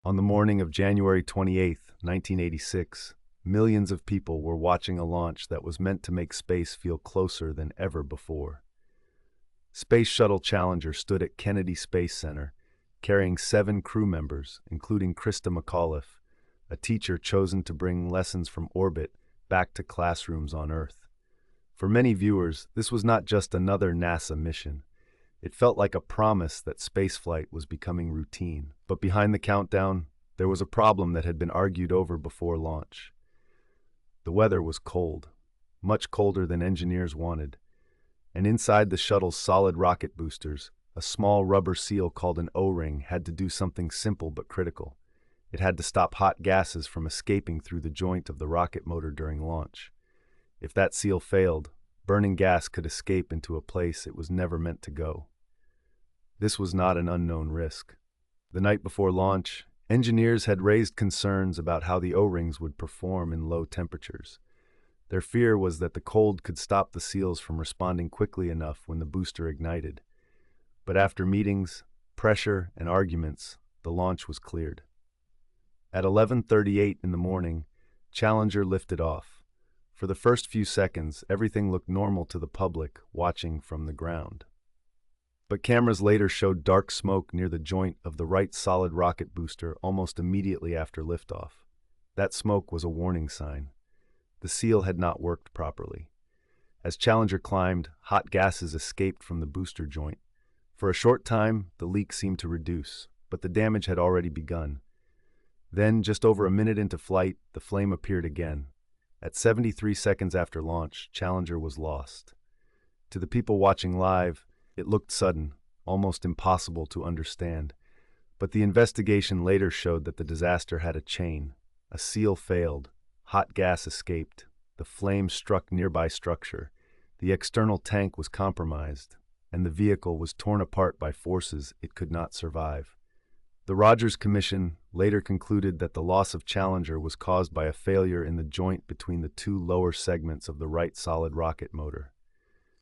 On the morning of January 28, 1986, millions of people were watching a launch that was meant to make space feel closer than ever before. Space Shuttle Challenger stood at Kennedy Space Center, carrying 7 crew members, including Krista McAuliffe, a teacher chosen to bring lessons from orbit back to classrooms on Earth. For many viewers, this was not just another NASA mission. It felt like a promise that spaceflight was becoming routine. But behind the countdown, there was a problem that had been argued over before launch. The weather was cold, much colder than engineers wanted, and inside the shuttle's solid rocket boosters, a small rubber seal called an O-ring had to do something simple but critical. It had to stop hot gases from escaping through the joint of the rocket motor during launch. If that seal failed, burning gas could escape into a place it was never meant to go. This was not an unknown risk. The night before launch, engineers had raised concerns about how the O-rings would perform in low temperatures. Their fear was that the cold could stop the seals from responding quickly enough when the booster ignited. But after meetings, pressure, and arguments, the launch was cleared. At 11:38 in the morning, Challenger lifted off. For the first few seconds, everything looked normal to the public watching from the ground. But cameras later showed dark smoke near the joint of the right solid rocket booster almost immediately after liftoff. That smoke was a warning sign. The seal had not worked properly. As Challenger climbed, hot gases escaped from the booster joint. For a short time, the leak seemed to reduce, but the damage had already begun. Then, just over a minute into flight, the flame appeared again. At 73 seconds after launch, Challenger was lost. To the people watching live, it looked sudden, almost impossible to understand. But the investigation later showed that the disaster had a chain. A seal failed. Hot gas escaped. The flame struck nearby structure. The external tank was compromised, and the vehicle was torn apart by forces it could not survive. The Rogers Commission later concluded that the loss of Challenger was caused by a failure in the joint between the 2 lower segments of the right solid rocket motor.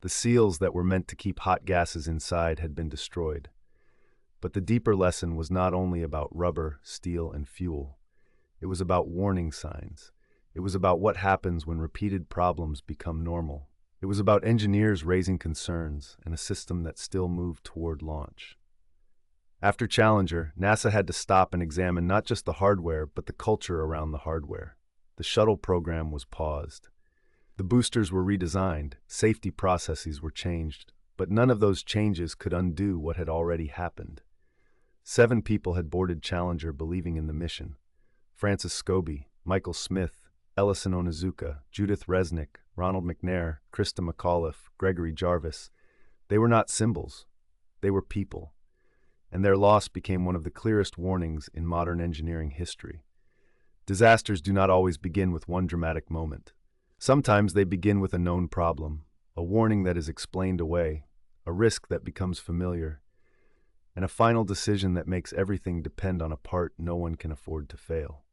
The seals that were meant to keep hot gases inside had been destroyed. But the deeper lesson was not only about rubber, steel, and fuel. It was about warning signs. It was about what happens when repeated problems become normal. It was about engineers raising concerns and a system that still moved toward launch. After Challenger, NASA had to stop and examine not just the hardware, but the culture around the hardware. The shuttle program was paused. The boosters were redesigned, safety processes were changed, but none of those changes could undo what had already happened. 7 people had boarded Challenger believing in the mission. Francis Scobie, Michael Smith, Ellison Onizuka, Judith Resnick, Ronald McNair, Krista McAuliffe, Gregory Jarvis. They were not symbols. They were people. And their loss became one of the clearest warnings in modern engineering history. Disasters do not always begin with one dramatic moment. Sometimes they begin with a known problem, a warning that is explained away, a risk that becomes familiar, and a final decision that makes everything depend on a part no one can afford to fail.